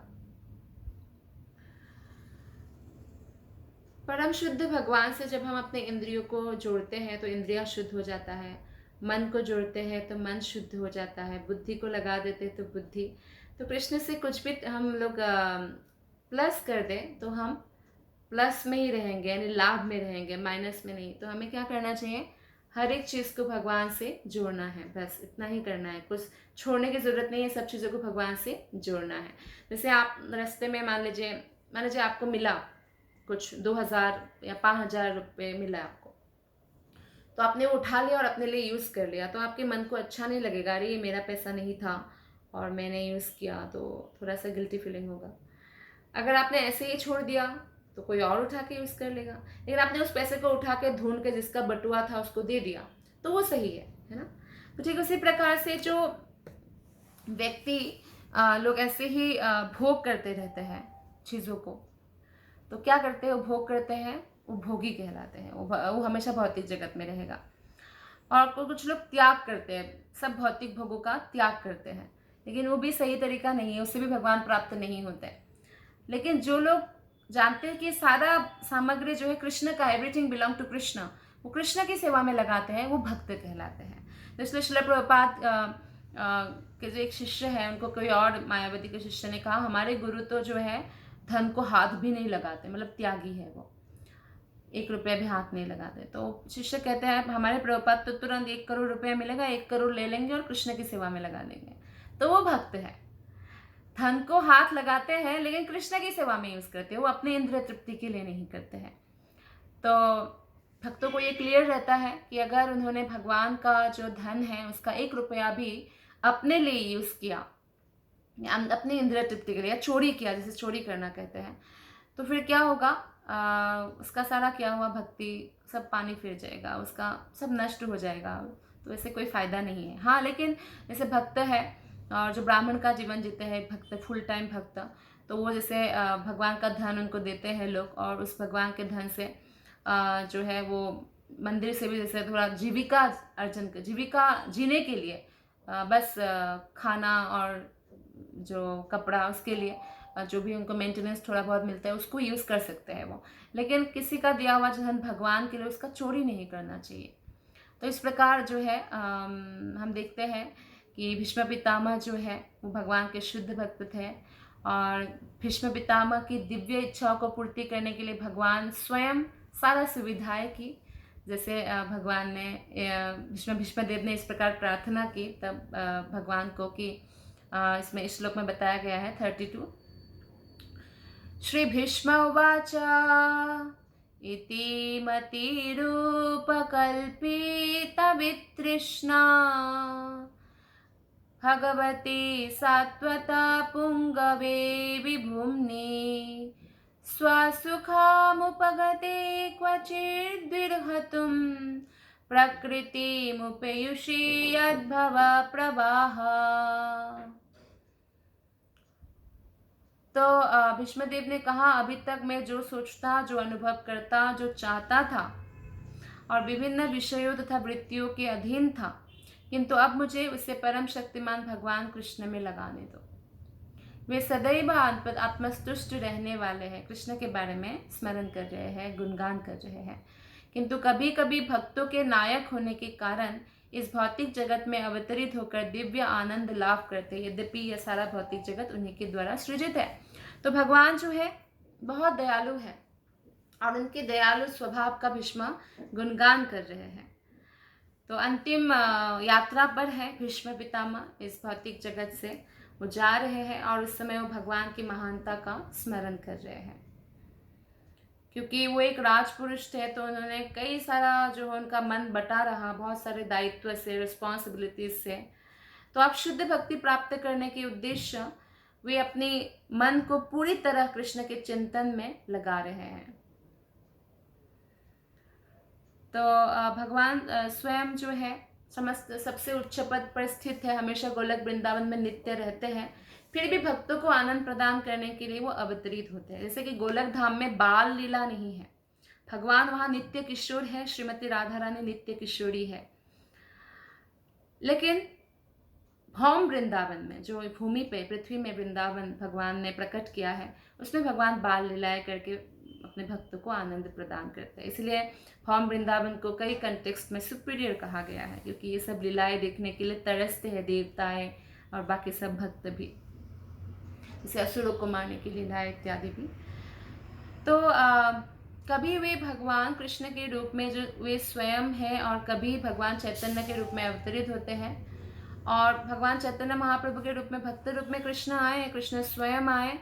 परम शुद्ध भगवान से जब हम अपने इंद्रियों को जोड़ते हैं तो इंद्रियां शुद्ध हो जाता है। मन को जोड़ते हैं तो मन शुद्ध हो जाता है। बुद्धि को लगा देते हैं तो बुद्धि। तो कृष्ण से कुछ भी हम लोग प्लस कर दें तो हम प्लस में ही रहेंगे, यानी लाभ में रहेंगे, माइनस में नहीं। तो हमें क्या करना चाहिए? हर एक चीज़ को भगवान से जोड़ना है, बस इतना ही करना है। कुछ छोड़ने की ज़रूरत नहीं है, सब चीज़ों को भगवान से जोड़ना है। जैसे आप रास्ते में मान लीजिए आपको मिला कुछ 2000 या 5000 रुपये मिला आपको, तो आपने वो उठा लिया और अपने लिए यूज़ कर लिया, तो आपके मन को अच्छा नहीं लगेगा। अरे ये मेरा पैसा नहीं था और मैंने यूज़ किया, तो थोड़ा सा गिल्टी फीलिंग होगा। अगर आपने ऐसे ही छोड़ दिया तो कोई और उठा के यूज़ कर लेगा, लेकिन आपने उस पैसे को उठा के ढूंढ के जिसका बटुआ था उसको दे दिया तो वो सही है ना। तो ठीक उसी प्रकार से जो व्यक्ति लोग ऐसे ही भोग करते रहते हैं चीज़ों को, तो क्या करते हैं, वो भोग करते हैं, वो भोगी कहलाते हैं, वो हमेशा भौतिक जगत में रहेगा। और कुछ लोग त्याग करते हैं, सब भौतिक भोगों का त्याग करते हैं, लेकिन वो भी सही तरीका नहीं है, उससे भी भगवान प्राप्त नहीं होते। लेकिन जो लोग जानते हैं कि सारा सामग्री जो है कृष्ण का, एवरीथिंग बिलोंग टू कृष्ण, वो कृष्ण की सेवा में लगाते हैं, वो भक्त कहलाते हैं। तो इसलिए श्रील प्रभुपाद के जो एक शिष्य है, उनको कोई और मायावती के शिष्य ने कहा, हमारे गुरु तो जो है धन को हाथ भी नहीं लगाते, मतलब त्यागी है वो, 1 रुपया भी हाथ नहीं लगाते। तो शिष्य कहते हैं हमारे प्रभुपाद तो तुरंत 1 करोड़ रुपया मिलेगा, 1 करोड़ ले लेंगे और कृष्ण की सेवा में लगा देंगे, तो वो भक्त है। धन को हाथ लगाते हैं लेकिन कृष्ण की सेवा में यूज करते हैं, वो अपने इंद्रिय तृप्ति के लिए नहीं करते हैं। तो भक्तों को ये क्लियर रहता है कि अगर उन्होंने भगवान का जो धन है उसका 1 रुपया भी अपने लिए यूज किया, अपने इंद्रिय तृप्ति के लिए, या चोरी किया, जैसे चोरी करना कहते हैं, तो फिर क्या होगा, उसका सारा क्या हुआ, भक्ति सब पानी फिर जाएगा, उसका सब नष्ट हो जाएगा, तो ऐसे कोई फायदा नहीं है। हाँ, लेकिन जैसे भक्त है और जो ब्राह्मण का जीवन जीते हैं, भक्त, फुल टाइम भक्त, तो वो जैसे भगवान का धन उनको देते हैं लोग, और उस भगवान के धन से जो है वो मंदिर से भी जैसे थोड़ा जीविका अर्जन, जीविका जीने के लिए बस खाना और जो कपड़ा, उसके लिए जो भी उनको मेंटेनेंस थोड़ा बहुत मिलता है उसको यूज़ कर सकते हैं वो, लेकिन किसी का दिया हुआ धन भगवान के लिए उसका चोरी नहीं करना चाहिए। तो इस प्रकार जो है हम देखते हैं कि भीष्म पितामह जो है वो भगवान के शुद्ध भक्त थे, और भीष्म पितामह की दिव्य इच्छाओं को पूर्ति करने के लिए भगवान स्वयं सारा सुविधाएं की। जैसे भगवान ने भीष्मदेव ने इस प्रकार प्रार्थना की, तब भगवान को कि इसमें इस श्लोक में बताया गया है 32, श्री भीष्म उवाच इति मतिरूपकल्पितवितृष्णा भगवती सात्वता पुंगवे विभुम्नि स्वसुखामुपगते क्वचिद्विर्हतुं प्रकृतिमुपयुषि यद्भव प्रवाह। तो भीष्मदेव ने कहा, अभी तक मैं जो सोचता, जो अनुभव करता, जो चाहता था और विभिन्न विषयों तथा वृत्तियों के अधीन था, किंतु अब मुझे उसे परम शक्तिमान भगवान कृष्ण में लगाने दो। वे सदैव आत्मस्तुष्ट रहने वाले हैं, कृष्ण के बारे में स्मरण कर रहे हैं, गुणगान कर रहे हैं, किंतु कभी कभी भक्तों के नायक होने के कारण इस भौतिक जगत में अवतरित होकर दिव्य आनंद लाभ करते, यद्यपि यह सारा भौतिक जगत उन्हीं के द्वारा सृजित है। तो भगवान जो है बहुत दयालु है, और उनके दयालु स्वभाव का भीष्म गुणगान कर रहे हैं। तो अंतिम यात्रा पर है भीष्म पितामह, इस भौतिक जगत से वो जा रहे हैं, और उस समय वो भगवान की महानता का स्मरण कर रहे हैं, क्योंकि वो एक राजपुरुष थे, तो उन्होंने कई सारा जो है उनका मन बटा रहा, बहुत सारे दायित्व से, रिस्पॉन्सिबिलिटीज से। तो आप शुद्ध भक्ति प्राप्त करने के उद्देश्य वे अपनी मन को पूरी तरह कृष्ण के चिंतन में लगा रहे हैं। तो भगवान स्वयं जो है समस्त सबसे उच्च पद पर स्थित है, हमेशा गोलक वृंदावन में नित्य रहते हैं, फिर भी भक्तों को आनंद प्रदान करने के लिए वो अवतरित होते हैं। जैसे कि गोलक धाम में बाल लीला नहीं है, भगवान वहाँ नित्य किशोर है, श्रीमती राधा रानी नित्य किशोरी है, लेकिन भौम वृंदावन में, जो भूमि पे, पृथ्वी में वृंदावन भगवान ने प्रकट किया है, उसमें भगवान बाल लीलाएं करके अपने भक्तों को आनंद प्रदान करते हैं। इसलिए भौम वृंदावन को कई कंटेक्स्ट में सुपीरियर कहा गया है, क्योंकि ये सब लीलाएं देखने के लिए तरसते हैं देवताएं और बाकी सब भक्त भी, जैसे असुरों को मारने की लीलाएं इत्यादि भी। तो कभी वे भगवान कृष्ण के रूप में जो वे स्वयं हैं, और कभी भगवान चैतन्य के रूप में अवतरित होते हैं, और भगवान चैतन्य महाप्रभु के रूप में, भक्त रूप में कृष्ण आए, कृष्ण स्वयं आए,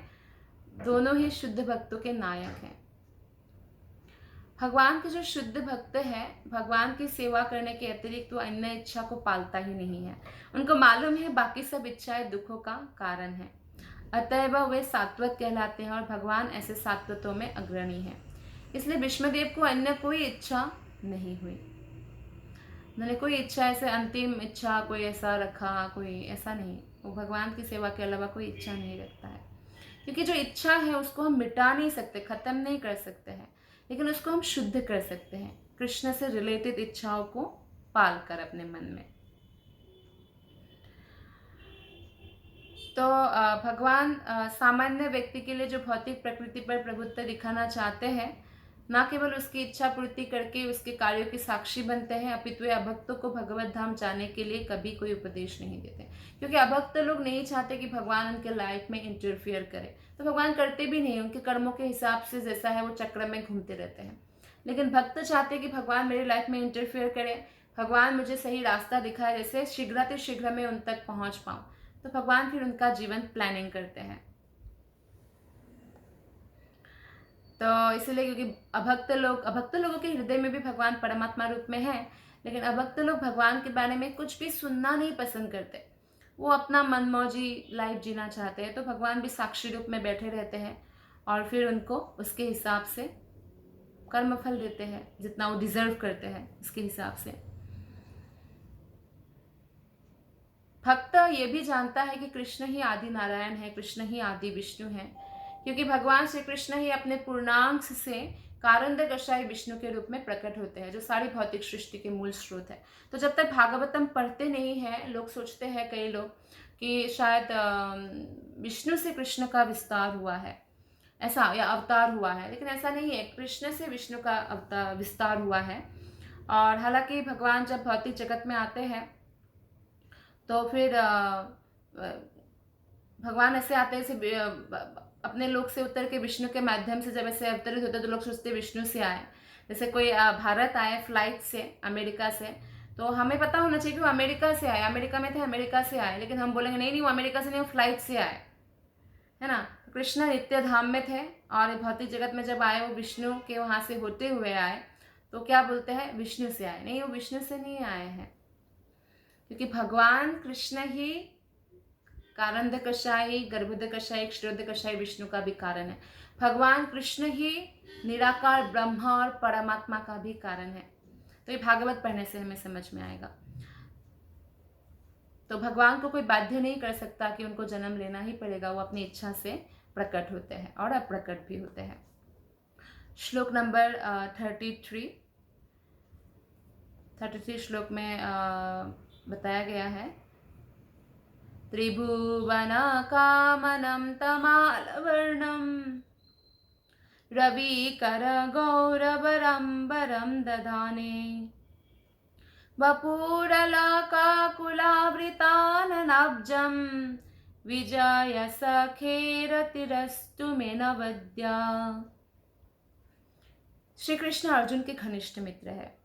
दोनों ही शुद्ध भक्तों के नायक हैं। भगवान के जो शुद्ध भक्त है, भगवान की सेवा करने के अतिरिक्त वो अन्य इच्छा को पालता ही नहीं है। उनको मालूम है बाकी सब इच्छाएं दुखों का कारण है। अतएव वे सात्वत कहलाते हैं और भगवान ऐसे सात्वतों में अग्रणी हैं। इसलिए विष्णुदेव को अन्य कोई इच्छा नहीं हुई। उन्होंने कोई इच्छा ऐसे अंतिम इच्छा कोई ऐसा रखा, कोई ऐसा नहीं। वो भगवान की सेवा के अलावा कोई इच्छा नहीं रखता है, क्योंकि जो इच्छा है उसको हम मिटा नहीं सकते, खत्म नहीं कर सकते हैं, लेकिन उसको हम शुद्ध कर सकते हैं कृष्ण से रिलेटेड इच्छाओं को पाल कर अपने मन में। तो भगवान सामान्य व्यक्ति के लिए जो भौतिक प्रकृति पर प्रभुत्व दिखाना चाहते हैं, न केवल उसकी इच्छा पूर्ति करके उसके कार्यों की साक्षी बनते हैं, अपितु वे अभक्तों को भगवत धाम जाने के लिए कभी कोई उपदेश नहीं देते, क्योंकि अभक्त लोग नहीं चाहते कि भगवान उनके लाइफ में इंटरफियर करे, तो भगवान करते भी नहीं, उनके कर्मों के हिसाब से जैसा है वो चक्र में घूमते रहते हैं। लेकिन भक्त चाहते हैं कि भगवान मेरी लाइफ में इंटरफियर करे, भगवान मुझे सही रास्ता दिखाए, जैसे शीघ्र मैं उन तक पहुंच पाऊँ। तो भगवान फिर उनका जीवन प्लानिंग करते हैं। तो इसलिए क्योंकि अभक्त लोगों के हृदय में भी भगवान परमात्मा रूप में है, लेकिन अभक्त लोग भगवान के बारे में कुछ भी सुनना नहीं पसंद करते, वो अपना मनमौजी लाइफ जीना चाहते हैं। तो भगवान भी साक्षी रूप में बैठे रहते हैं और फिर उनको उसके हिसाब से कर्मफल देते हैं, जितना वो डिजर्व करते हैं उसके हिसाब से। भक्त ये भी जानता है कि कृष्ण ही आदि नारायण है, कृष्ण ही आदि विष्णु है, क्योंकि भगवान श्री कृष्ण ही अपने पूर्णांश से कारंद कषाय विष्णु के रूप में प्रकट होते हैं, जो सारी भौतिक सृष्टि के मूल स्रोत है। तो जब तक भागवतम पढ़ते नहीं है, लोग सोचते हैं कई लोग कि शायद विष्णु से कृष्ण का विस्तार हुआ है, ऐसा, या अवतार हुआ है, लेकिन ऐसा नहीं है। कृष्ण से विष्णु का अवतार विस्तार हुआ है। और हालांकि भगवान जब भौतिक जगत में आते हैं तो फिर भगवान ऐसे आते हैं, अपने लोक से उतर के विष्णु के माध्यम से जब ऐसे अवतरित होते तो लोग सोचते विष्णु से आए। जैसे कोई भारत आए फ्लाइट से अमेरिका से, तो हमें पता होना चाहिए कि वो अमेरिका से आए, अमेरिका में थे अमेरिका से आए, लेकिन हम बोलेंगे नहीं वो अमेरिका से नहीं, वो फ्लाइट से आए, है ना। कृष्ण नित्य धाम में थे और भौतिक जगत में जब आए वो विष्णु के वहाँ से होते हुए आए, तो क्या बोलते हैं विष्णु से आए। नहीं, वो विष्णु से नहीं आए हैं, क्योंकि भगवान कृष्ण ही कारंद कषाय, गर्भोद कषाय, क्षीरोद कषाय विष्णु का भी कारण है। भगवान कृष्ण ही निराकार ब्रह्मा और परमात्मा का भी कारण है। तो ये भागवत पढ़ने से हमें समझ में आएगा। तो भगवान को कोई बाध्य नहीं कर सकता कि उनको जन्म लेना ही पड़ेगा, वो अपनी इच्छा से प्रकट होते हैं और अप्रकट भी होते हैं। श्लोक नंबर 33 श्लोक में बताया गया है, त्रिभुवन कामनं तमालवर्णं रविकर गौरवरंबरं दधाने वपुरलकाकुलावृताननाब्जं विजय सखेरतिरस्तु मे नवद्या। श्री कृष्ण अर्जुन के घनिष्ठ मित्र है।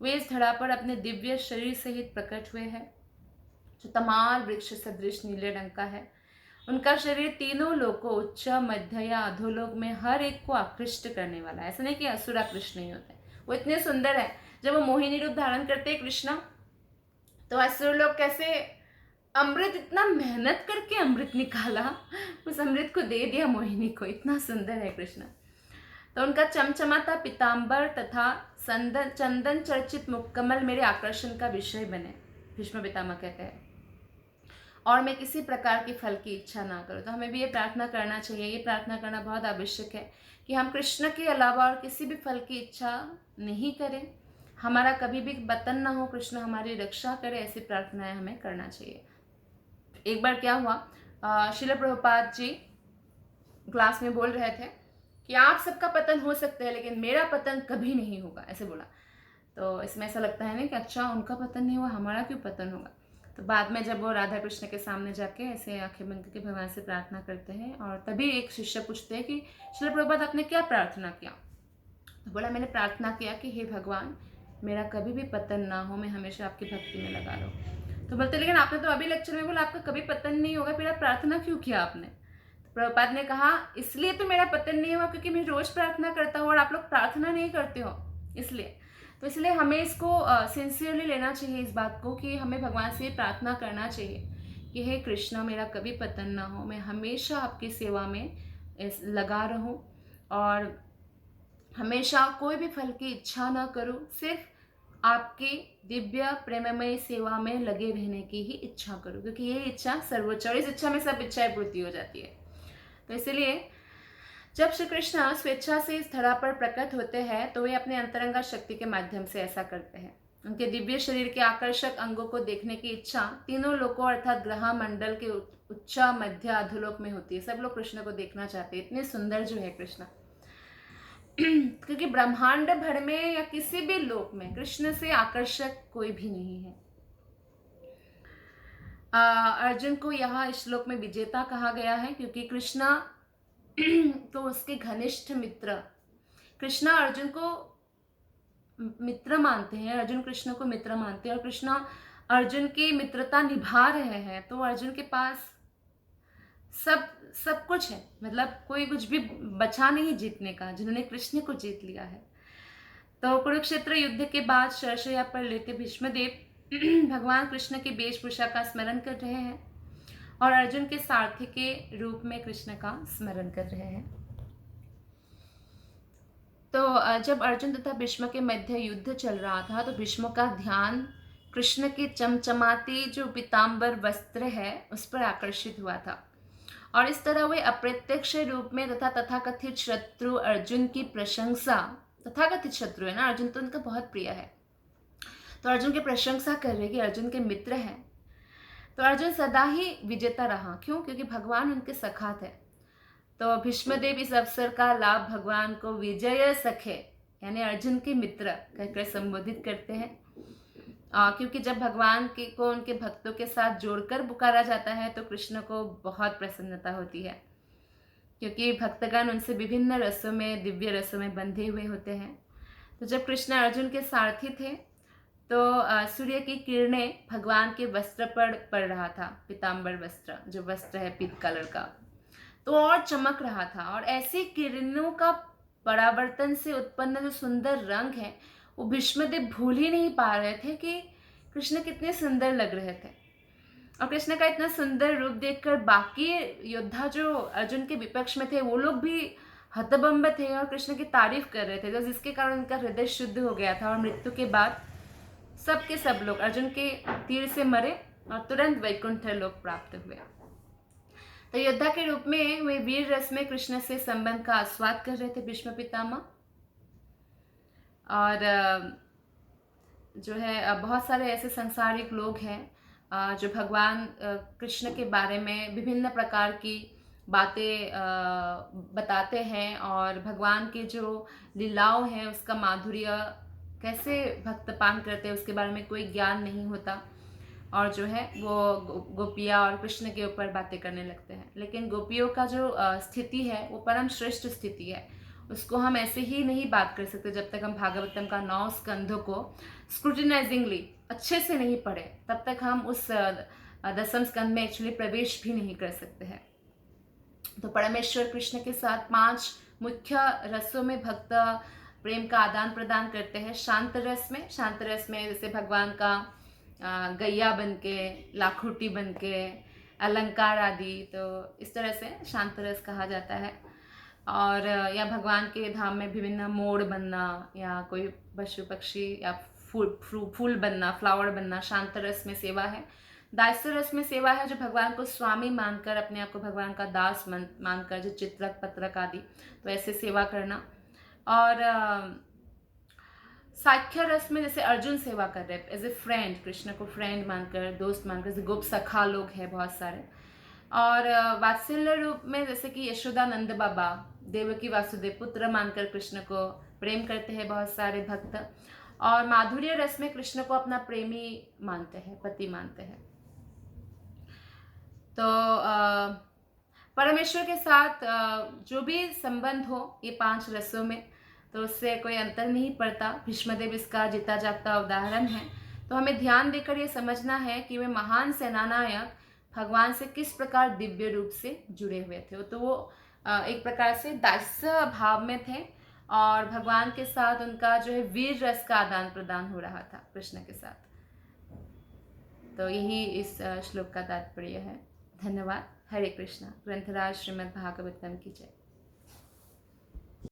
वे इस धरा पर अपने दिव्य शरीर सहित प्रकट हुए हैं, जो तमाल वृक्ष सदृश नीले रंग का है। उनका शरीर तीनों लोकों, उच्च, मध्य या अधोलोक में हर एक को आकृष्ट करने वाला है। ऐसा नहीं कि असुर आकृष्ट नहीं होते, वो इतने सुंदर है। जब वो मोहिनी रूप धारण करते हैं कृष्णा, तो असुर लोग कैसे अमृत, इतना मेहनत करके अमृत निकाला, उस अमृत को दे दिया मोहिनी को, इतना सुंदर है कृष्णा। तो उनका चमचमाता पीताम्बर तथा चंदन चर्चित मुखकमल मेरे आकर्षण का विषय बने, भीष्म पितामह कहते हैं, और मैं किसी प्रकार की फल की इच्छा ना करूं। तो हमें भी ये प्रार्थना करना चाहिए, ये प्रार्थना करना बहुत आवश्यक है कि हम कृष्ण के अलावा और किसी भी फल की इच्छा नहीं करें, हमारा कभी भी पतन ना हो, कृष्ण हमारी रक्षा करे, ऐसी प्रार्थनाएं हमें करना चाहिए। एक बार क्या हुआ, श्रील प्रभुपाद जी क्लास में बोल रहे थे कि आप सबका पतन हो सकता है लेकिन मेरा पतन कभी नहीं होगा, ऐसे बोला। तो इसमें ऐसा लगता है ना कि अच्छा उनका पतन नहीं हुआ, हमारा क्यों पतन होगा। तो बाद में जब वो राधा कृष्ण के सामने जाके ऐसे आंखें बंद करके भगवान से प्रार्थना करते हैं, और तभी एक शिष्य पूछते हैं कि श्रील प्रभुपाद आपने क्या प्रार्थना किया। तो बोला मैंने प्रार्थना किया कि हे भगवान मेरा कभी भी पतन ना हो, मैं हमेशा आपकी भक्ति में लगा रहूं। तो बोलते लेकिन आपने तो अभी लेक्चर में बोला आपका कभी पतन नहीं होगा, फिर आप प्रार्थना क्यों किया आपने। तो प्रभुपाद ने कहा इसलिए तो मेरा पतन नहीं हुआ क्योंकि मैं रोज प्रार्थना करता हूँ और आप लोग प्रार्थना नहीं करते हो, इसलिए। तो इसलिए हमें इसको सिंसियरली लेना चाहिए, इस बात को कि हमें भगवान से प्रार्थना करना चाहिए कि हे कृष्णा, मेरा कभी पतन ना हो, मैं हमेशा आपकी सेवा में लगा रहूं और हमेशा कोई भी फल की इच्छा ना करूं, सिर्फ आपके दिव्य प्रेममय सेवा में लगे रहने की ही इच्छा करूं, क्योंकि ये इच्छा सर्वोच्च और इस इच्छा में सब इच्छाएं पूर्ति हो जाती है। तो इसलिए जब श्री कृष्ण स्वेच्छा से इस धरा पर प्रकट होते हैं तो वे अपने अंतरंगा शक्ति के माध्यम से ऐसा करते हैं। उनके दिव्य शरीर के आकर्षक अंगों को देखने की इच्छा तीनों लोकों अर्थात ग्रह मंडल के उच्च मध्य अधोलोक में होती है। सब लोग कृष्ण को देखना चाहते हैं, इतने सुंदर जो है कृष्ण। क्योंकि ब्रह्मांड भर में या किसी भी लोक में कृष्ण से आकर्षक कोई भी नहीं है। अर्जुन को यहाँ इस श्लोक में विजेता कहा गया है क्योंकि कृष्णा तो उसके घनिष्ठ मित्र, कृष्णा अर्जुन को मित्र मानते हैं, अर्जुन कृष्ण को मित्र मानते हैं और कृष्णा अर्जुन की मित्रता निभा रहे हैं। तो अर्जुन के पास सब कुछ है, मतलब कोई कुछ भी बचा नहीं जीतने का, जिन्होंने कृष्ण को जीत लिया है। तो कुरुक्षेत्र युद्ध के बाद शरशय्या पर लेटे भीष्मदेव भगवान कृष्ण की वेशभूषा का स्मरण कर रहे हैं और अर्जुन के सारथी के रूप में कृष्ण का स्मरण कर रहे हैं। तो जब अर्जुन तथा भीष्म के मध्य युद्ध चल रहा था तो भीष्म का ध्यान कृष्ण के चमचमाती जो पीताम्बर वस्त्र है उस पर आकर्षित हुआ था और इस तरह वे अप्रत्यक्ष रूप में तथा तथाकथित शत्रु अर्जुन की प्रशंसा, तथाकथित शत्रु है ना, अर्जुन तो उनका बहुत प्रिय है, तो अर्जुन की प्रशंसा कर रहे कि अर्जुन के मित्र हैं। तो अर्जुन सदा ही विजेता रहा। क्यों? क्योंकि भगवान उनके सखा थे। तो भीष्मदेव इस अवसर का लाभ भगवान को विजय सखे यानी अर्जुन के मित्र कहकर संबोधित करते हैं, क्योंकि जब भगवान को उनके भक्तों के साथ जोड़कर पुकारा जाता है तो कृष्ण को बहुत प्रसन्नता होती है, क्योंकि भक्तगण उनसे विभिन्न रसों में, दिव्य रसों में बंधे हुए होते हैं। तो जब कृष्ण अर्जुन के सारथी थे तो सूर्य की किरणें भगवान के वस्त्र पर पड़ रहा था, पीताम्बर वस्त्र जो वस्त्र है पीत कलर का, तो और चमक रहा था और ऐसी किरणों का परावर्तन से उत्पन्न जो सुंदर रंग है वो भीष्मदेव भूल ही नहीं पा रहे थे कि कृष्ण कितने सुंदर लग रहे थे। और कृष्ण का इतना सुंदर रूप देखकर बाकी योद्धा जो अर्जुन के विपक्ष में थे वो लोग भी हतबंब थे और कृष्ण की तारीफ कर रहे थे, तो जिसके कारण उनका हृदय शुद्ध हो गया था और मृत्यु के बाद सब के सब लोग अर्जुन के तीर से मरे और तुरंत वैकुंठ लोक प्राप्त हुए। तो योद्धा के रूप में वे वीर रस में कृष्ण से संबंध का आस्वाद कर रहे थे भीष्म पितामह। और जो है बहुत सारे ऐसे संसारिक लोग हैं जो भगवान कृष्ण के बारे में विभिन्न प्रकार की बातें बताते हैं और भगवान के जो लीलाओं हैं उसका माधुर्य कैसे भक्त पान करते हैं उसके बारे में कोई ज्ञान नहीं होता और जो है वो गोपियाँ और कृष्ण के ऊपर बातें करने लगते हैं। लेकिन गोपियों का जो स्थिति है वो परम श्रेष्ठ स्थिति है, उसको हम ऐसे ही नहीं बात कर सकते जब तक हम भागवतम का 9 स्कंधों को स्क्रूटिनाइजिंगली अच्छे से नहीं पढ़े, तब तक हम उस 10वें स्कंध में एक्चुअली प्रवेश भी नहीं कर सकते हैं। तो परमेश्वर कृष्ण के साथ 5 मुख्य रसों में भक्त प्रेम का आदान प्रदान करते हैं। शांत रस में जैसे भगवान का गैया बनके, लाखुटी बनके, अलंकार आदि, तो इस तरह से शांत रस कहा जाता है। और या भगवान के धाम में विभिन्न मोड़ बनना या कोई पशु पक्षी या फूल बनना, फ्लावर बनना, शांत रस में सेवा है। दास्य रस में सेवा है जो भगवान को स्वामी मानकर, अपने आप को भगवान का दास मानकर, जो चित्रक पत्रक आदि, तो ऐसे सेवा करना। और साख्य रस में जैसे अर्जुन सेवा कर रहे हैं एज ए फ्रेंड, कृष्ण को फ्रेंड मानकर, दोस्त मानकर, जैसे गोप सखा लोग हैं बहुत सारे। और वात्सल्य रूप में जैसे कि यशोदा नंद बाबा, देवकी वासुदेव पुत्र मानकर कृष्ण को प्रेम करते हैं बहुत सारे भक्त। और माधुर्य रस में कृष्ण को अपना प्रेमी मानते हैं, पति मानते हैं। तो परमेश्वर के साथ जो भी संबंध हो ये 5 रसों में, तो उससे कोई अंतर नहीं पड़ता। भीष्मदेव इसका जीता जागता उदाहरण है। तो हमें ध्यान देकर ये समझना है कि वे महान सेनानायक भगवान से किस प्रकार दिव्य रूप से जुड़े हुए थे। तो वो एक प्रकार से दास्य भाव में थे और भगवान के साथ उनका जो है वीर रस का आदान प्रदान हो रहा था कृष्ण के साथ। तो यही इस श्लोक का तात्पर्य है। धन्यवाद। हरे कृष्णा। ग्रंथराज श्रीमद् भागवतम की जय।